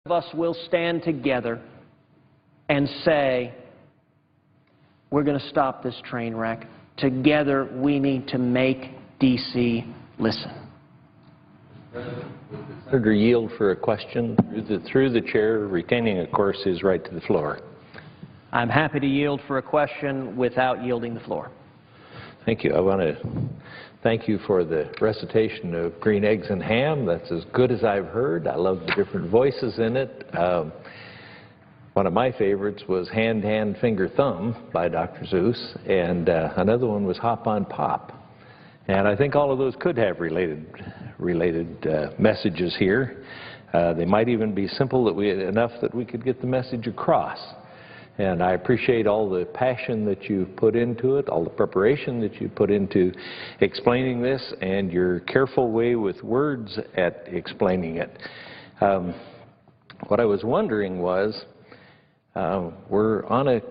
of us will stand together and say, we're going to stop this train wreck. Together, we need to make D.C. listen. Senator, yield for a question through the chair, retaining, of course, his right to the floor. I'm happy to yield for a question without yielding the floor. Thank you. I want to thank you for the recitation of Green Eggs and Ham. That's as good as I've heard. I love the different voices in it. One of my favorites was Hand, Hand, Finger, Thumb by Dr. Zeus, and another one was Hop on Pop. And I think all of those could have related messages here. They might even be simple enough that we could get the message across. And I appreciate all the passion that you've put into it, all the preparation that you put into explaining this, and your careful way with words at explaining it. What I was wondering was, we're on a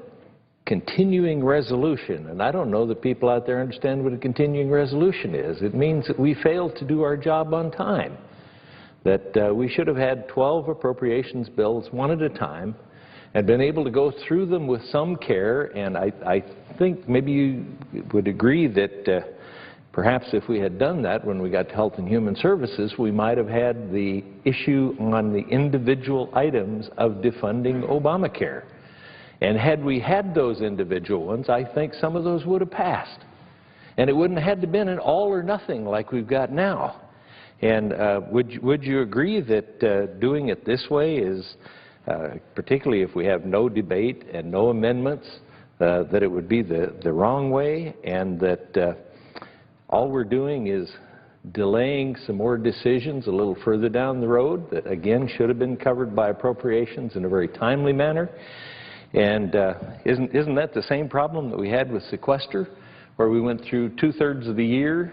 continuing resolution, and I don't know that people out there understand what a continuing resolution is. It means that we failed to do our job on time, that we should have had 12 appropriations bills one at a time and been able to go through them with some care. And I think maybe you would agree that perhaps if we had done that when we got to Health and Human Services, we might have had the issue on the individual items of defunding Obamacare. And had we had those individual ones, I think some of those would have passed. And it wouldn't have had to been an all or nothing like we've got now. And would you agree that doing it this way is, particularly if we have no debate and no amendments, that it would be the wrong way, and that all we're doing is delaying some more decisions a little further down the road that, again, should have been covered by appropriations in a very timely manner? And isn't that the same problem that we had with sequester, where we went through 2/3 of the year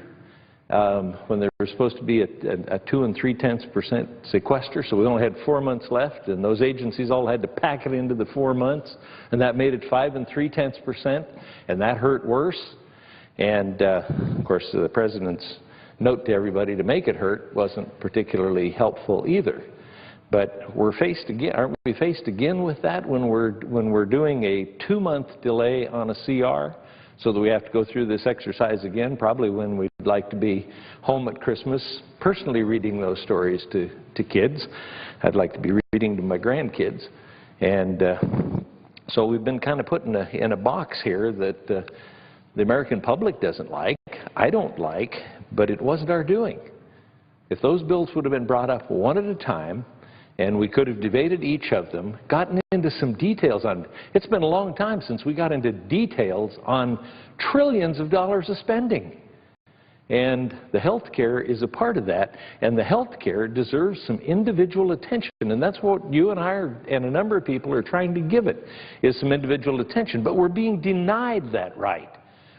when there was supposed to be a 2 3/10% sequester, so we only had 4 months left, and those agencies all had to pack it into the 4 months, and that made it 5 3/10%, and that hurt worse. And of course, the President's note to everybody to make it hurt wasn't particularly helpful either. But we're faced again, aren't we faced again with that when we're doing a 2-month delay on a CR, so that we have to go through this exercise again, probably when we'd like to be home at Christmas, personally reading those stories to kids. I'd like to be reading to my grandkids. And so we've been kind of put in a box here that the American public doesn't like, I don't like, but it wasn't our doing. If those bills would have been brought up one at a time, and we could have debated each of them, gotten into some details on, it's been a long time since we got into details on trillions of dollars of spending. And the health care is a part of that, and the health care deserves some individual attention, and that's what you and I and a number of people are trying to give it, is some individual attention. But we're being denied that right.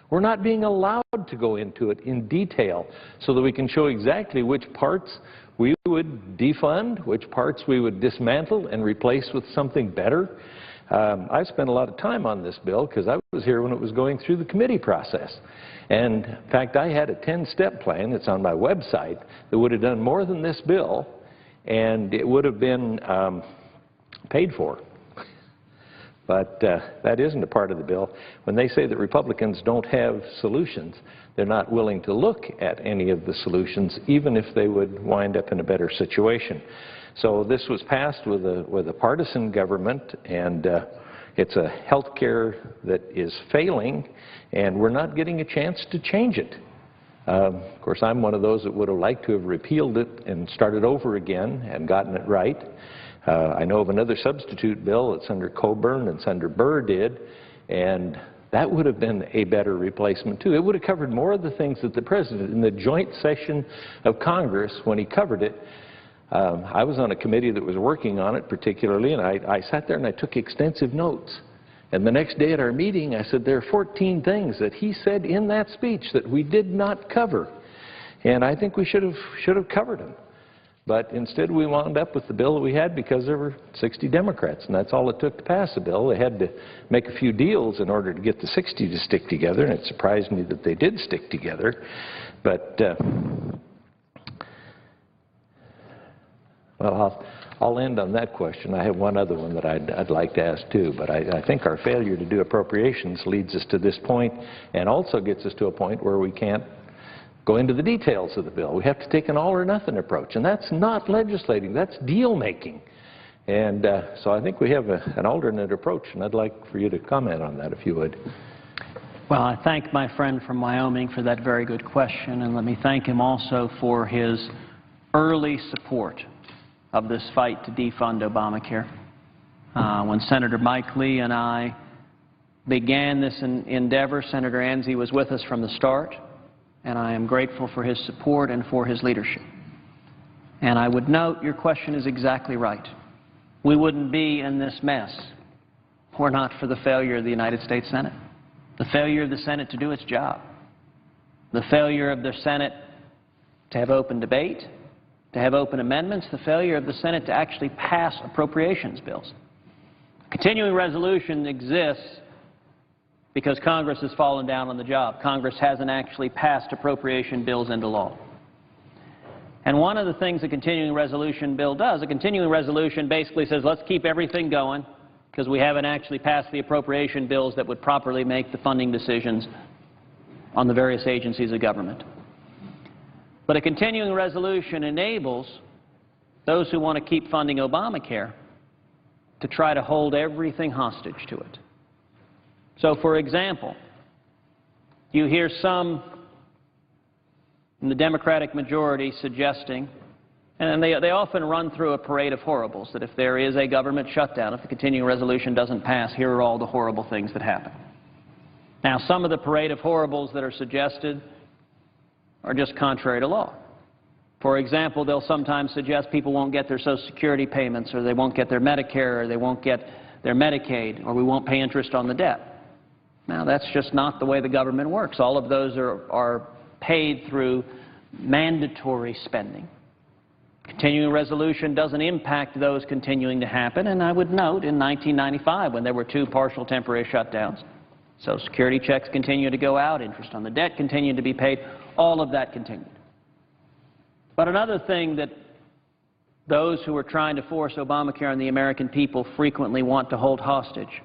We're not being allowed to go into it in detail so that we can show exactly which parts we would defund, which parts we would dismantle and replace with something better. I spent a lot of time on this bill because I was here when it was going through the committee process. And in fact, I had a 10-step plan that's on my website that would have done more than this bill, and it would have been paid for. But that isn't a part of the bill. When they say that Republicans don't have solutions, they're not willing to look at any of the solutions, even if they would wind up in a better situation. So this was passed with a partisan government, and it's a health care that is failing, and we're not getting a chance to change it. Of course, I'm one of those that would have liked to have repealed it and started over again and gotten it right. I know of another substitute bill that's under Coburn and Senator Burr did, and that would have been a better replacement too. It would have covered more of the things that the President, in the joint session of Congress, when he covered it, I was on a committee that was working on it particularly, and I sat there and I took extensive notes. And the next day at our meeting, I said, there are 14 things that he said in that speech that we did not cover, and I think we should have covered them. But instead we wound up with the bill that we had because there were 60 Democrats, and that's all it took to pass a bill. They had to make a few deals in order to get the 60 to stick together, and it surprised me that they did stick together. But, well, I'll end on that question. I have one other one that I'd like to ask too, but I think our failure to do appropriations leads us to this point and also gets us to a point where we can't go into the details of the bill. We have to take an all-or-nothing approach, and that's not legislating, that's deal-making. And so I think we have an alternate approach, and I'd like for you to comment on that, if you would. Well, I thank my friend from Wyoming for that very good question, and let me thank him also for his early support of this fight to defund Obamacare. When Senator Mike Lee and I began this endeavor, Senator Anzi was with us from the start, and I am grateful for his support and for his leadership. And I would note your question is exactly right. We wouldn't be in this mess were not for the failure of the United States Senate, the failure of the Senate to do its job, the failure of the Senate to have open debate, to have open amendments, the failure of the Senate to actually pass appropriations bills. A continuing resolution exists because Congress has fallen down on the job. Congress hasn't actually passed appropriation bills into law. And one of the things a continuing resolution bill does, a continuing resolution basically says, let's keep everything going because we haven't actually passed the appropriation bills that would properly make the funding decisions on the various agencies of government. But a continuing resolution enables those who want to keep funding Obamacare to try to hold everything hostage to it. So, for example, you hear some in the Democratic majority suggesting, and they often run through a parade of horribles, that if there is a government shutdown, if the continuing resolution doesn't pass, here are all the horrible things that happen. Now, some of the parade of horribles that are suggested are just contrary to law. For example, they'll sometimes suggest people won't get their Social Security payments, or they won't get their Medicare, or they won't get their Medicaid, or we won't pay interest on the debt. Now, that's just not the way the government works. All of those are paid through mandatory spending. Continuing resolution doesn't impact those continuing to happen, and I would note in 1995 when there were 2 partial temporary shutdowns, Social Security checks continued to go out, interest on the debt continued to be paid, all of that continued. But another thing that those who are trying to force Obamacare on the American people frequently want to hold hostage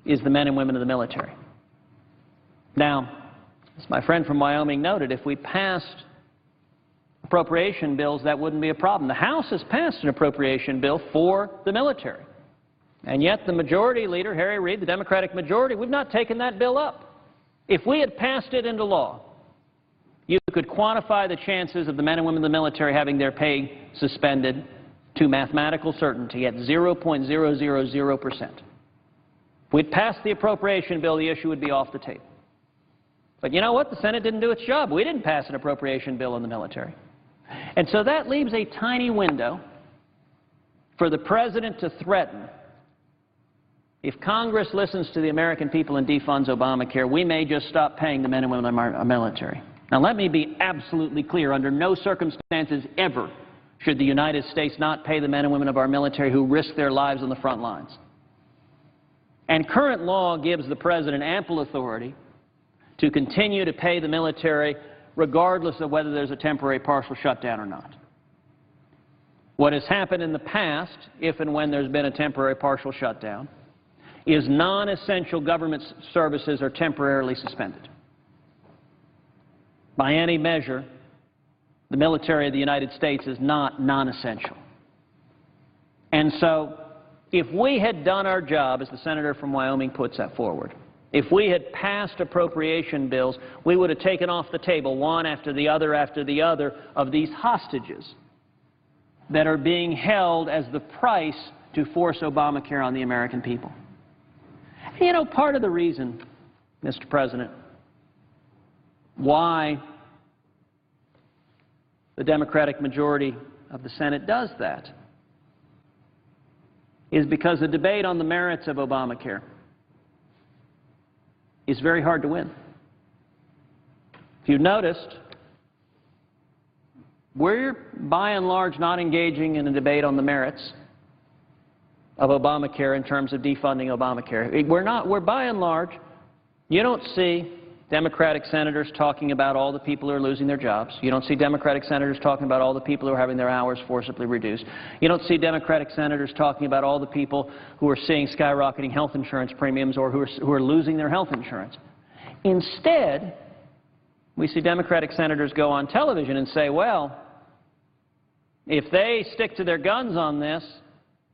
is the men and women of the military. Now, as my friend from Wyoming noted, if we passed appropriation bills, that wouldn't be a problem. The House has passed an appropriation bill for the military. And yet the majority leader, Harry Reid, the Democratic majority, we've not taken that bill up. If we had passed it into law, you could quantify the chances of the men and women of the military having their pay suspended to mathematical certainty at 0.000%. If we'd passed the appropriation bill, the issue would be off the table. But you know what? The Senate didn't do its job. We didn't pass an appropriation bill in the military. And so that leaves a tiny window for the President to threaten. If Congress listens to the American people and defunds Obamacare, we may just stop paying the men and women of our military. Now, let me be absolutely clear. Under no circumstances ever should the United States not pay the men and women of our military who risk their lives on the front lines. And current law gives the President ample authority to continue to pay the military regardless of whether there's a temporary partial shutdown or not. What has happened in the past, if and when there's been a temporary partial shutdown, is non-essential government services are temporarily suspended. By any measure, the military of the United States is not non-essential. And so, if we had done our job, as the senator from Wyoming puts that forward, if we had passed appropriation bills, we would have taken off the table one after the other of these hostages that are being held as the price to force Obamacare on the American people. And you know, part of the reason, Mr. President, why the Democratic majority of the Senate does that is because the debate on the merits of Obamacare is very hard to win. If you've noticed, we're by and large not engaging in a debate on the merits of Obamacare in terms of defunding Obamacare. We're by and large, you don't see Democratic senators talking about all the people who are losing their jobs. You don't see Democratic senators talking about all the people who are having their hours forcibly reduced. You don't see Democratic senators talking about all the people who are seeing skyrocketing health insurance premiums or who are losing their health insurance. Instead, we see Democratic senators go on television and say, well, if they stick to their guns on this,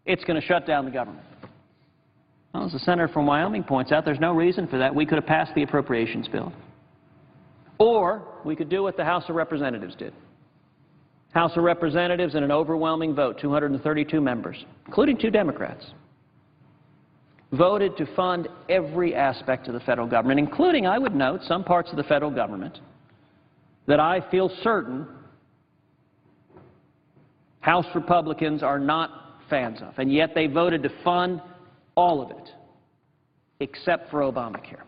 it's going to shut down the government. Well, as the senator from Wyoming points out, there's no reason for that. We could have passed the appropriations bill. Or we could do what the House of Representatives did. House of Representatives, in an overwhelming vote, 232 members, including 2 Democrats, voted to fund every aspect of the federal government, including, I would note, some parts of the federal government that I feel certain House Republicans are not fans of, and yet they voted to fund all of it, except for Obamacare.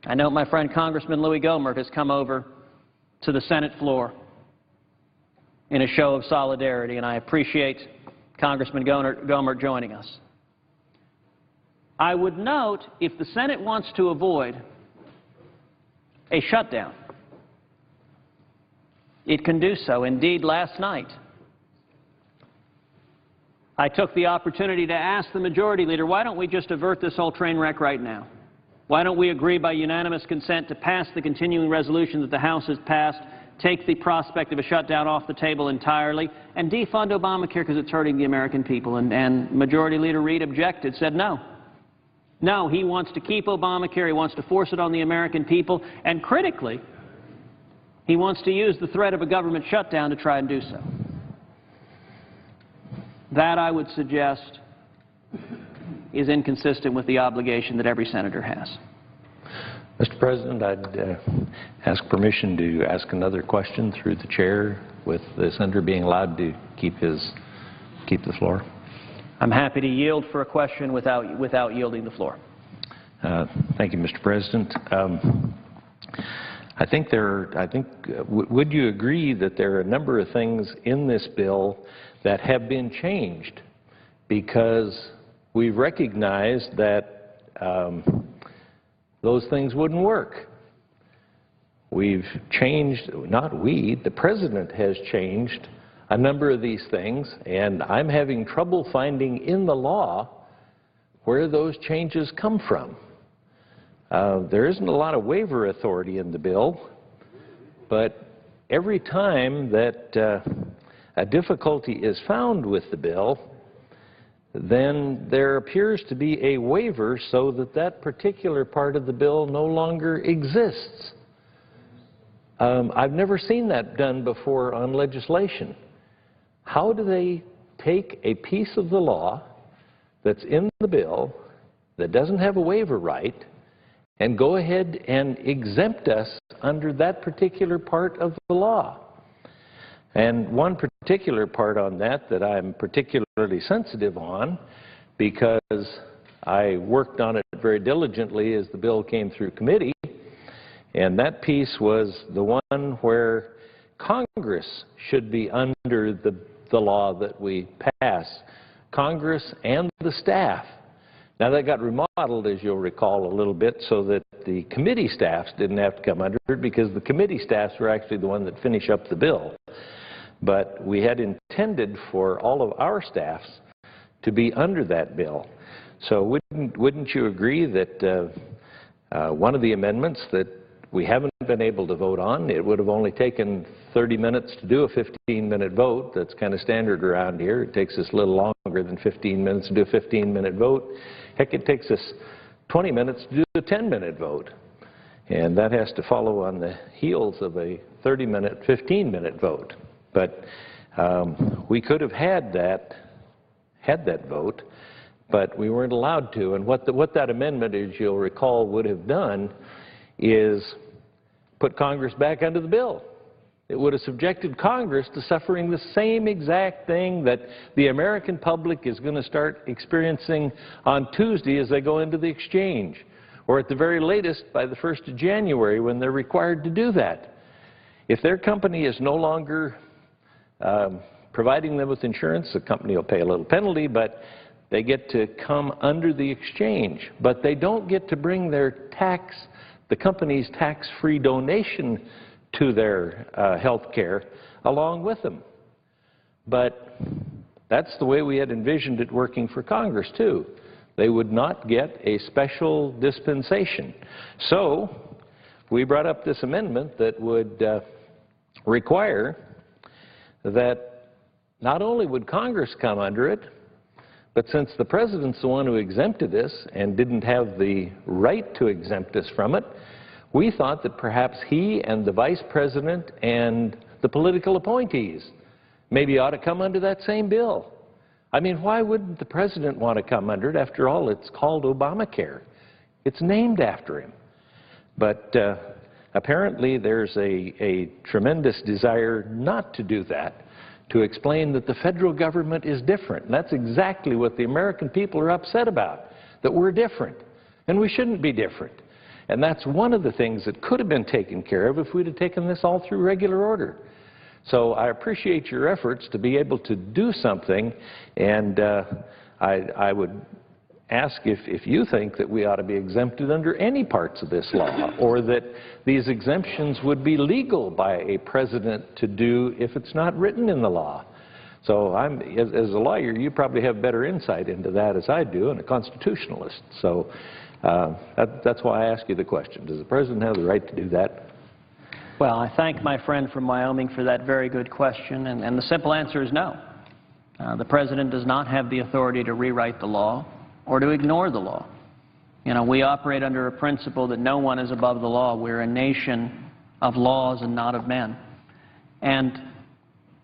I know my friend Congressman Louis Gohmert has come over to the Senate floor in a show of solidarity, and I appreciate Congressman Gohmert joining us. I would note, if the Senate wants to avoid a shutdown, it can do so. Indeed, last night, I took the opportunity to ask the majority leader, why don't we just avert this whole train wreck right now? Why don't we agree by unanimous consent to pass the continuing resolution that the House has passed, take the prospect of a shutdown off the table entirely, and defund Obamacare because it's hurting the American people? And Majority Leader Reid objected, said no. No, he wants to keep Obamacare, he wants to force it on the American people, and critically, he wants to use the threat of a government shutdown to try and do so. That, I would suggest, is inconsistent with the obligation that every senator has. Mr. President, I'd ask permission to ask another question through the chair, with the senator being allowed to keep the floor. I'm happy to yield for a question without yielding the floor. Thank you, Mr. President. Would you agree that there are a number of things in this bill that have been changed because we recognized that those things wouldn't work? We've changed, not we, the President has changed a number of these things, and I'm having trouble finding in the law where those changes come from. There isn't a lot of waiver authority in the bill, but every time that a difficulty is found with the bill, then there appears to be a waiver so that that particular part of the bill no longer exists. I've never seen that done before on legislation. How do they take a piece of the law that's in the bill that doesn't have a waiver right and go ahead and exempt us under that particular part of the law? And one particular part on that I'm particularly sensitive on, because I worked on it very diligently as the bill came through committee, and that piece was the one where Congress should be under the law that we pass, Congress and the staff. Now, that got remodeled, as you'll recall, a little bit so that the committee staffs didn't have to come under it, because the committee staffs were actually the one that finish up the bill. But we had intended for all of our staffs to be under that bill. So wouldn't you agree that one of the amendments that we haven't been able to vote on, it would have only taken 30 minutes to do a 15-minute vote. That's kind of standard around here. It takes us a little longer than 15 minutes to do a 15-minute vote. Heck, it takes us 20 minutes to do a 10-minute vote. And that has to follow on the heels of a 30-minute, 15-minute vote. But we could have had that vote, but we weren't allowed to. And what that amendment, as you'll recall, would have done is put Congress back under the bill. It would have subjected Congress to suffering the same exact thing that the American public is going to start experiencing on Tuesday as they go into the exchange, or at the very latest by the 1st of January when they're required to do that. If their company is no longer providing them with insurance, the company will pay a little penalty, but they get to come under the exchange. But they don't get to bring their tax the company's tax-free donation to their health care along with them. But that's the way we had envisioned it working for Congress, too. They would not get a special dispensation. So we brought up this amendment that would require that not only would Congress come under it, but since the President's the one who exempted this and didn't have the right to exempt us from it, we thought that perhaps he and the Vice President and the political appointees maybe ought to come under that same bill. I mean, why wouldn't the President want to come under it? After all, it's called Obamacare. It's named after him. But apparently there's a tremendous desire not to do that, to explain that the federal government is different. And that's exactly what the American people are upset about, that we're different. And we shouldn't be different. And that's one of the things that could have been taken care of if we'd have taken this all through regular order. So I appreciate your efforts to be able to do something, and I would ask if you think that we ought to be exempted under any parts of this law, or that these exemptions would be legal by a president to do if it's not written in the law. So as a lawyer, you probably have better insight into that as I do, and a constitutionalist. So that's why I ask you the question. Does the president have the right to do that? Well, I thank my friend from Wyoming for that very good question, and the simple answer is no. The President does not have the authority to rewrite the law or to ignore the law. You know, we operate under a principle that no one is above the law. We're a nation of laws and not of men. And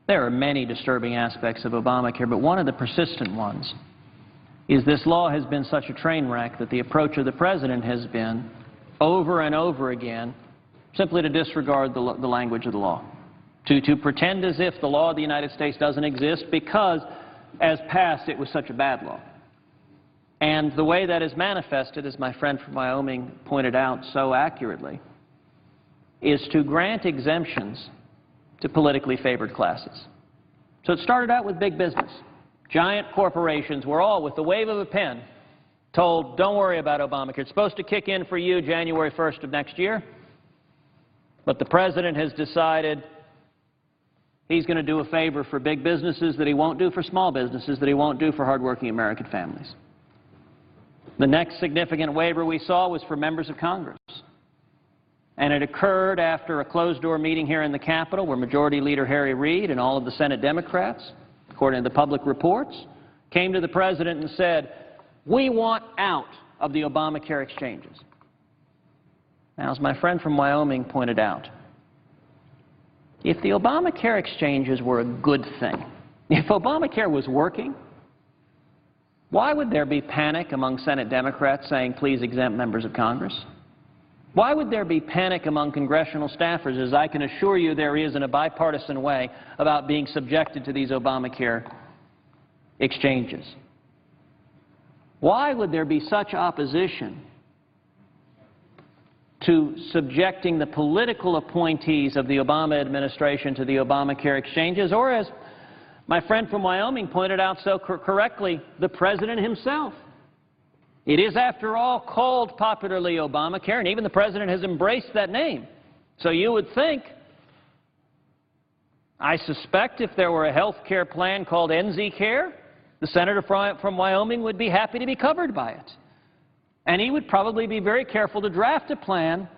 there are many disturbing aspects of Obamacare, but one of the persistent ones is this law has been such a train wreck that the approach of the President has been, over and over again, simply to disregard the language of the law, to pretend as if the law of the United States doesn't exist because, as passed, it was such a bad law. And the way that is manifested, as my friend from Wyoming pointed out so accurately, is to grant exemptions to politically favored classes. So it started out with big business. Giant corporations were all, with the wave of a pen, told, don't worry about Obamacare. It's supposed to kick in for you January 1st of next year. But the President has decided he's going to do a favor for big businesses that he won't do for small businesses, that he won't do for hardworking American families. The next significant waiver we saw was for members of Congress. And it occurred after a closed-door meeting here in the Capitol where Majority Leader Harry Reid and all of the Senate Democrats, according to the public reports, came to the President and said, we want out of the Obamacare exchanges. Now, as my friend from Wyoming pointed out, if the Obamacare exchanges were a good thing, if Obamacare was working, why would there be panic among Senate Democrats saying, please exempt members of Congress? Why would there be panic among congressional staffers, as I can assure you there is in a bipartisan way, about being subjected to these Obamacare exchanges? Why would there be such opposition to subjecting the political appointees of the Obama administration to the Obamacare exchanges, or as my friend from Wyoming pointed out so correctly, the President himself? It is, after all, called popularly Obamacare, and even the President has embraced that name. So you would think, I suspect if there were a health care plan called NZ Care, the Senator from Wyoming would be happy to be covered by it. And he would probably be very careful to draft a plan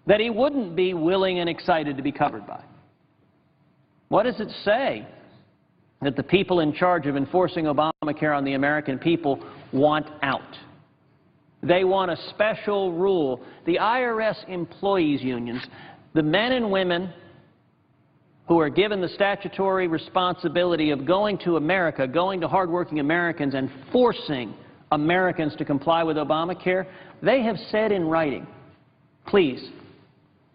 that he wouldn't be willing and excited to be covered by. What does it say that the people in charge of enforcing Obamacare on the American people want out? They want a special rule. The IRS employees unions, the men and women who are given the statutory responsibility of going to America, going to hardworking Americans and forcing Americans to comply with Obamacare, they have said in writing, please,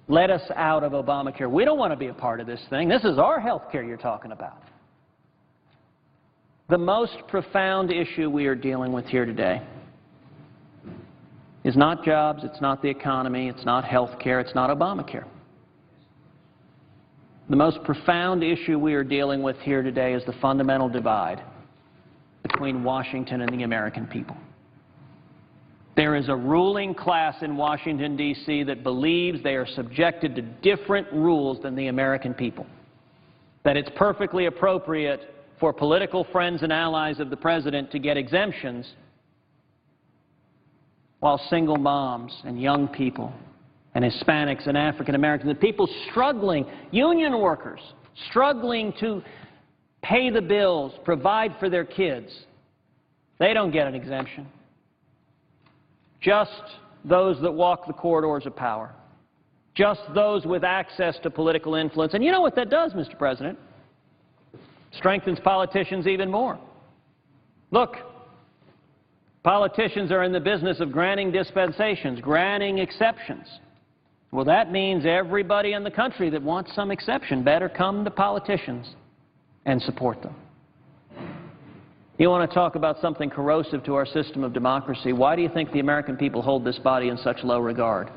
let us out of Obamacare. We don't want to be a part of this thing. This is our health care you're talking about. The most profound issue we are dealing with here today is not jobs, it's not the economy, it's not health care, it's not Obamacare. The most profound issue we are dealing with here today is the fundamental divide between Washington and the American people. There is a ruling class in Washington, D.C. that believes they are subjected to different rules than the American people, that it's perfectly appropriate for political friends and allies of the president to get exemptions while single moms and young people and Hispanics and African Americans and people struggling, union workers, struggling to pay the bills, provide for their kids, they don't get an exemption. Just those that walk the corridors of power. Just those with access to political influence. And you know what that does, Mr. President? Strengthens politicians even more. Look, politicians are in the business of granting dispensations, granting exceptions. Well, that means everybody in the country that wants some exception better come to politicians and support them. You want to talk about something corrosive to our system of democracy? Why do you think the American people hold this body in such low regard?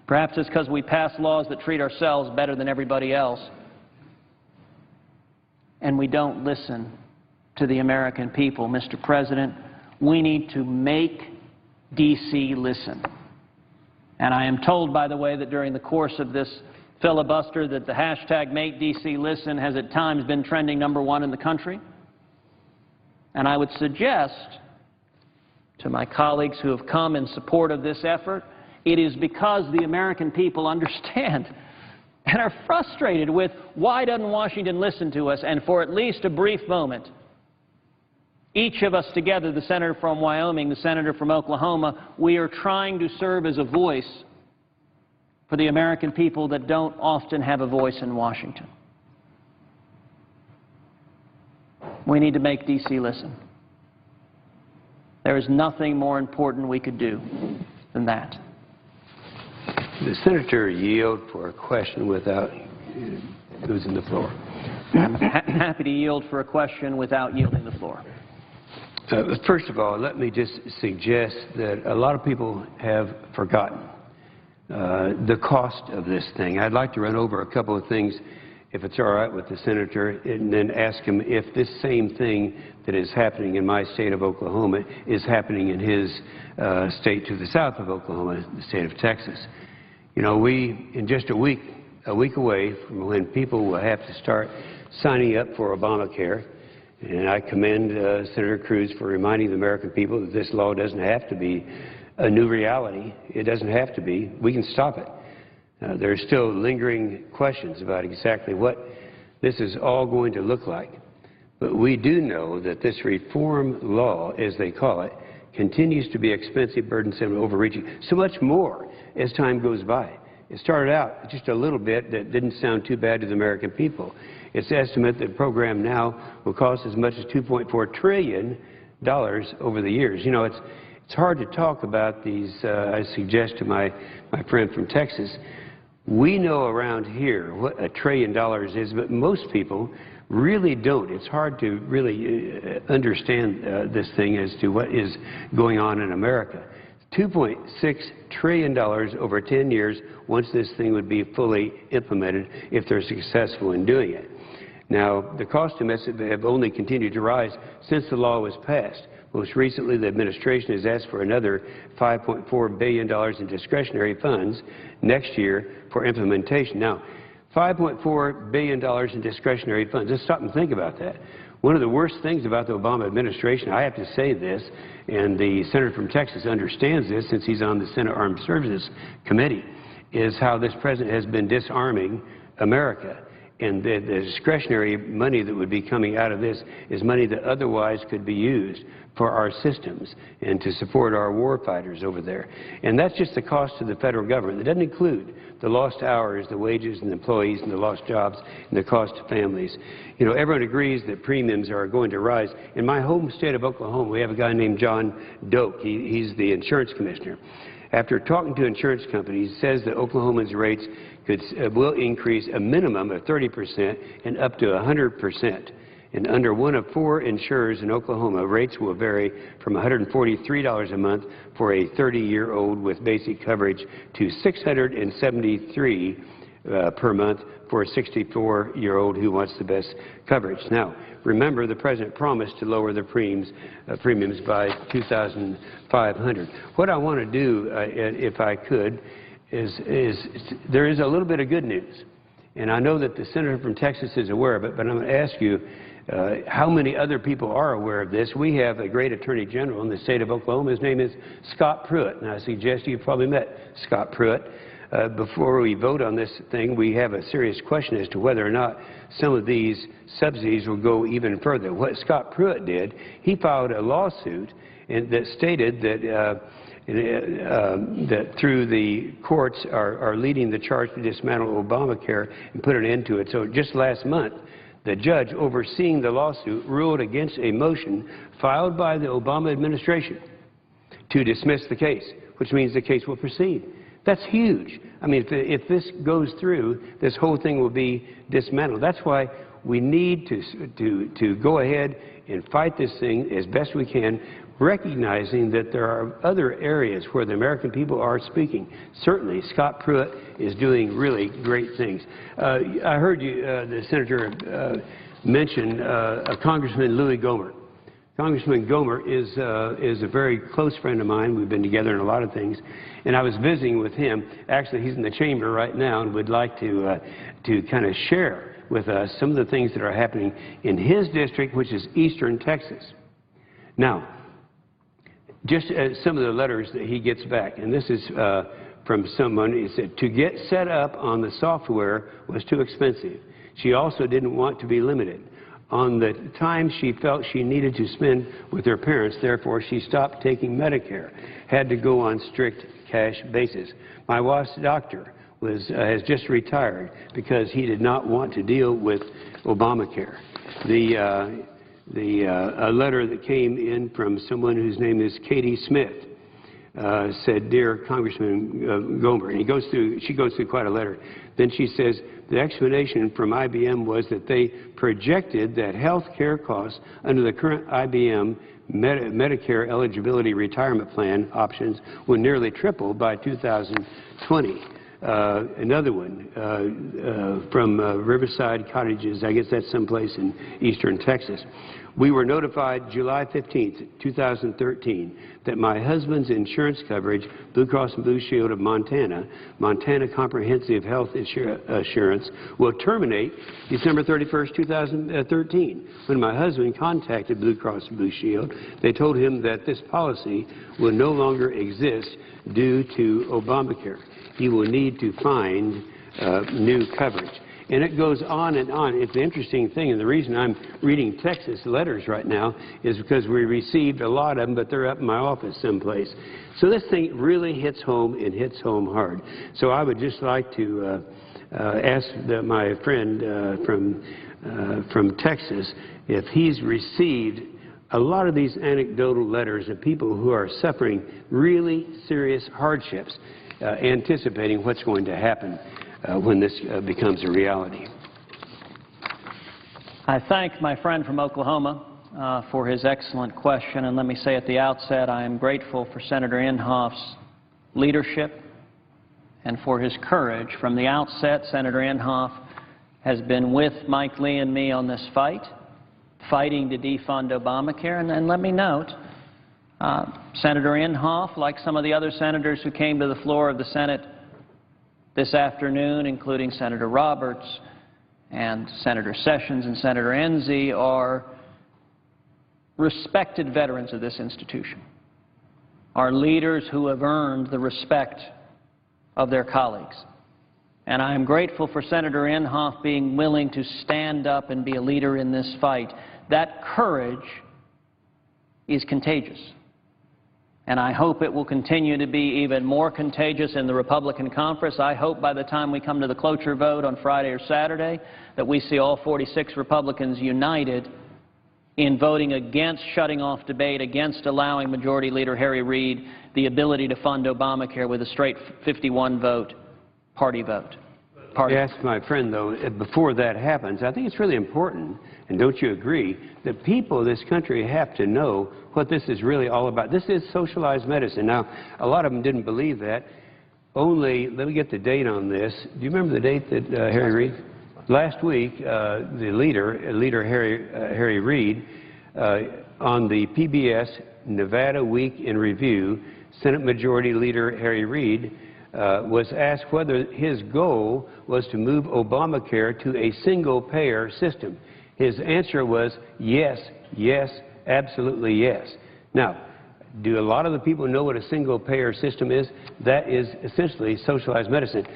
Perhaps it's because we pass laws that treat ourselves better than everybody else, and we don't listen to the American people. Mr. President, we need to make D.C. listen. And I am told, by the way, that during the course of this filibuster that the hashtag #MakeDCListen has at times been trending #1 in the country. And I would suggest to my colleagues who have come in support of this effort, it is because the American people understand and are frustrated with why doesn't Washington listen to us, and for at least a brief moment, each of us together, the senator from Wyoming, the senator from Oklahoma, we are trying to serve as a voice for the American people that don't often have a voice in Washington. We need to make D.C. listen. There is nothing more important we could do than that. The senator yield for a question without losing the floor. I'm happy to yield for a question without yielding the floor. First of all, let me just suggest that a lot of people have forgotten the cost of this thing. I'd like to run over a couple of things, if it's all right with the senator, and then ask him if this same thing that is happening in my state of Oklahoma is happening in his state to the south of Oklahoma, the state of Texas. You know, in just a week away from when people will have to start signing up for Obamacare, and I commend Senator Cruz for reminding the American people that this law doesn't have to be a new reality. It doesn't have to be. We can stop it. There are still lingering questions about exactly what this is all going to look like. But we do know that this reform law, as they call it, continues to be expensive, burdensome, and overreaching, so much more as time goes by. It started out just a little bit that didn't sound too bad to the American people. It's estimated that the program now will cost as much as $2.4 trillion over the years. You know, it's hard to talk about these, I suggest to my friend from Texas. We know around here what $1 trillion is, but most people really don't. It's hard to really understand this thing as to what is going on in America. $2.6 trillion over 10 years once this thing would be fully implemented if they're successful in doing it. Now, the cost estimates have only continued to rise since the law was passed. Most recently, the administration has asked for another $5.4 billion in discretionary funds next year for implementation. Now, $5.4 billion in discretionary funds. Let's stop and think about that. One of the worst things about the Obama administration, I have to say this, and the senator from Texas understands this since he's on the Senate Armed Services Committee, is how this president has been disarming America. And the discretionary money that would be coming out of this is money that otherwise could be used for our systems and to support our war fighters over there. And that's just the cost to the federal government. It doesn't include the lost hours, the wages and the employees and the lost jobs and the cost to families. You know, everyone agrees that premiums are going to rise. In my home state of Oklahoma, we have a guy named John Doak. He's the insurance commissioner. After talking to insurance companies, he says that Oklahoma's rates will increase a minimum of 30% and up to 100%. And under one of 4 insurers in Oklahoma, rates will vary from $143 a month for a 30-year-old with basic coverage to $673 per month for a 64-year-old who wants the best coverage. Now, remember, the President promised to lower the premiums by $2,500. What I want to do, if I could, is there is a little bit of good news. And I know that the senator from Texas is aware of it, but I'm going to ask you how many other people are aware of this. We have a great attorney general in the state of Oklahoma. His name is Scott Pruitt. And I suggest you've probably met Scott Pruitt. Before we vote on this thing, we have a serious question as to whether or not some of these subsidies will go even further. What Scott Pruitt did, he filed a lawsuit that stated that that through the courts are leading the charge to dismantle Obamacare and put an end to it. So just last month, the judge overseeing the lawsuit ruled against a motion filed by the Obama administration to dismiss the case, which means the case will proceed. That's huge. I mean, if this goes through, this whole thing will be dismantled. That's why we need to go ahead and fight this thing as best we can, recognizing that there are other areas where the American people are speaking. Certainly, Scott Pruitt is doing really great things. I heard you, the senator mention Congressman Louis Gohmert. Congressman Gohmert is a very close friend of mine. We've been together in a lot of things. And I was visiting with him. Actually, he's in the chamber right now and would like to kind of share with us some of the things that are happening in his district, which is eastern Texas. Now, just some of the letters that he gets back, and this is from someone. He said, to get set up on the software was too expensive. She also didn't want to be limited on the time she felt she needed to spend with her parents. Therefore, she stopped taking Medicare, had to go on strict cash basis. My wife's doctor has just retired because he did not want to deal with Obamacare. A letter that came in from someone whose name is Katie Smith said, Dear Congressman Gohmert, and she goes through quite a letter. Then she says, the explanation from IBM was that they projected that health care costs under the current IBM Medicare eligibility retirement plan options would nearly triple by 2020. Another one from Riverside Cottages, I guess that's someplace in eastern Texas. We were notified July 15th, 2013, that my husband's insurance coverage, Blue Cross and Blue Shield of Montana, Montana Comprehensive Health Assurance, will terminate December 31st, 2013. When my husband contacted Blue Cross and Blue Shield, they told him that this policy will no longer exist due to Obamacare. He will need to find new coverage. And it goes on and on. It's an interesting thing, and the reason I'm reading Texas letters right now is because we received a lot of them, but they're up in my office someplace. So this thing really hits home and hits home hard. So I would just like to ask my friend from Texas if he's received a lot of these anecdotal letters of people who are suffering really serious hardships, anticipating what's going to happen when this becomes a reality. I thank my friend from Oklahoma for his excellent question, and let me say at the outset I am grateful for Senator Inhofe's leadership and for his courage. From the outset, Senator Inhofe has been with Mike Lee and me on this fight, fighting to defund Obamacare, and let me note, Senator Inhofe, like some of the other senators who came to the floor of the Senate this afternoon, including Senator Roberts and Senator Sessions and Senator Enzi, are respected veterans of this institution, are leaders who have earned the respect of their colleagues. And I am grateful for Senator Inhofe being willing to stand up and be a leader in this fight. That courage is contagious. And I hope it will continue to be even more contagious in the Republican conference. I hope by the time we come to the cloture vote on Friday or Saturday that we see all 46 Republicans united in voting against shutting off debate, against allowing Majority Leader Harry Reid the ability to fund Obamacare with a straight 51-vote party vote. I asked my friend, though, before that happens, I think it's really important, and don't you agree, that people of this country have to know what this is really all about. This is socialized medicine. Now, a lot of them didn't believe that. only, let me get the date on this. Do you remember the date that Harry Reid? Last week, the leader Harry Reid, on the PBS Nevada Week in Review, Senate Majority Leader Harry Reid was asked whether his goal was to move Obamacare to a single-payer system. His answer was yes, yes, absolutely yes. Now, do a lot of the people know what a single-payer system is? That is essentially socialized medicine.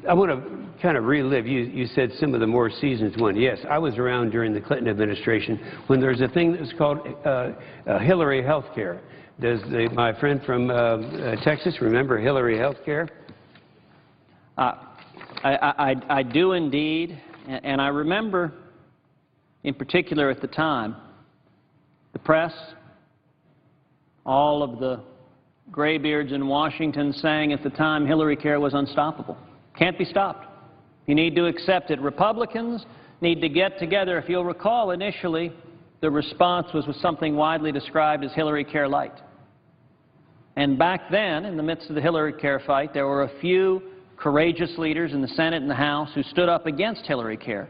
I want to kind of relive. You said some of the more seasoned ones. Yes, I was around during the Clinton administration when there was a thing that was called Hillary Healthcare. Does my friend from Texas remember Hillary Healthcare? I do indeed, and I remember in particular at the time, the press, all of the graybeards in Washington saying at the time Hillary Care was unstoppable. Can't be stopped. You need to accept it. Republicans need to get together. If you'll recall, initially, the response was something widely described as Hillary Care Light. And back then, in the midst of the Hillary Care fight, there were a few courageous leaders in the Senate and the House who stood up against Hillary Care.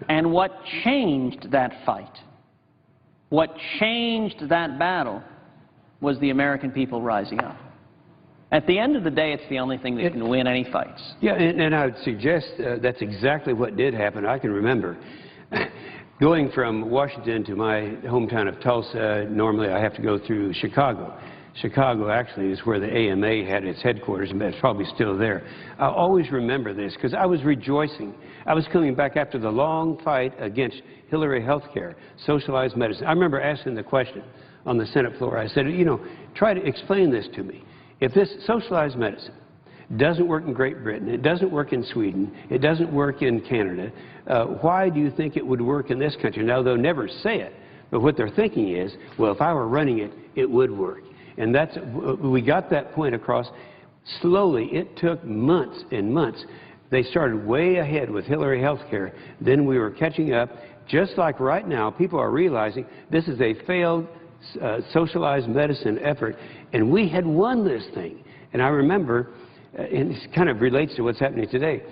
And what changed that fight, what changed that battle, was the American people rising up. At the end of the day, it's the only thing that can win any fights. Yeah, and I would suggest that's exactly what did happen. I can remember going from Washington to my hometown of Tulsa. Normally, I have to go through Chicago. Chicago actually is where the AMA had its headquarters, and it's probably still there. I always remember this because I was rejoicing. I was coming back after the long fight against Hillary Healthcare, socialized medicine. I remember asking the question on the Senate floor. I said, you know, try to explain this to me. If this socialized medicine doesn't work in Great Britain, it doesn't work in Sweden, it doesn't work in Canada, why do you think it would work in this country? Now, they'll never say it, but what they're thinking is, well, if I were running it, it would work. And that's, we got that point across slowly. It took months and months. They started way ahead with Hillary Healthcare. Then we were catching up. Just like right now, people are realizing this is a failed socialized medicine effort, and we had won this thing. And I remember, and this kind of relates to what's happening today,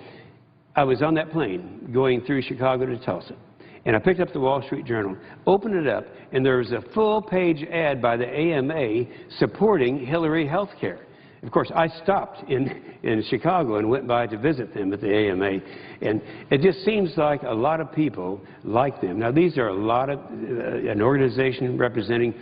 I was on that plane going through Chicago to Tulsa, and I picked up the Wall Street Journal, opened it up, and there was a full-page ad by the AMA supporting Hillary Healthcare. Of course, I stopped in Chicago and went by to visit them at the AMA, and it just seems like a lot of people like them. Now, these are a lot of, an organization representing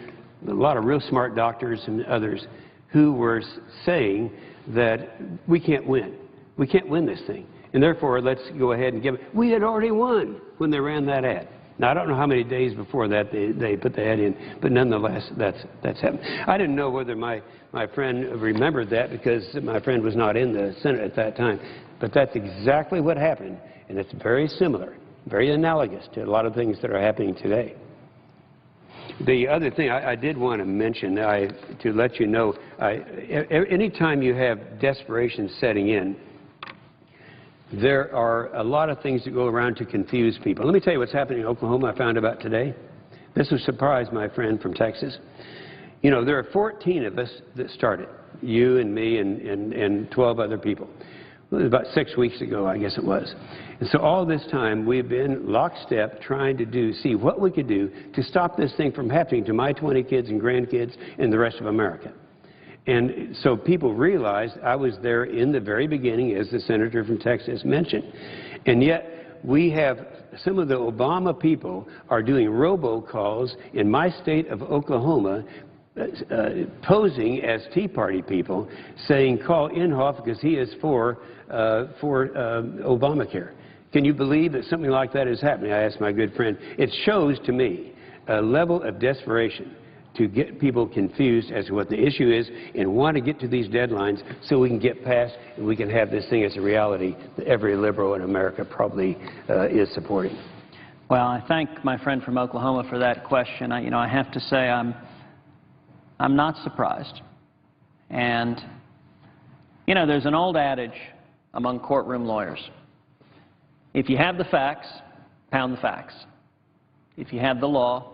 a lot of real smart doctors and others who were saying that we can't win. We can't win this thing, and therefore, let's go ahead and give it. We had already won when they ran that ad. Now, I don't know how many days before that they put the ad in, but nonetheless, that's happened. I didn't know whether my friend remembered that because my friend was not in the Senate at that time, but that's exactly what happened, and it's very similar, very analogous to a lot of things that are happening today. The other thing I did want to mention, to let you know, anytime you have desperation setting in, there are a lot of things that go around to confuse people. Let me tell you what's happening in Oklahoma I found about today. This will surprise my friend from Texas. You know, there are 14 of us that started, you and me and 12 other people. It was about 6 weeks ago, I guess it was. And so all this time, we've been lockstep trying to see what we could do to stop this thing from happening to my 20 kids and grandkids and the rest of America. And so people realized I was there in the very beginning, as the senator from Texas mentioned. And yet we have some of the Obama people are doing robocalls in my state of Oklahoma, posing as Tea Party people, saying call Inhofe because he is for Obamacare. Can you believe that something like that is happening? I asked my good friend. It shows to me a level of desperation to get people confused as to what the issue is and want to get to these deadlines so we can get past and we can have this thing as a reality that every liberal in America probably is supporting. Well, I thank my friend from Oklahoma for that question. I have to say I'm not surprised. And, you know, there's an old adage among courtroom lawyers. If you have the facts, pound the facts. If you have the law,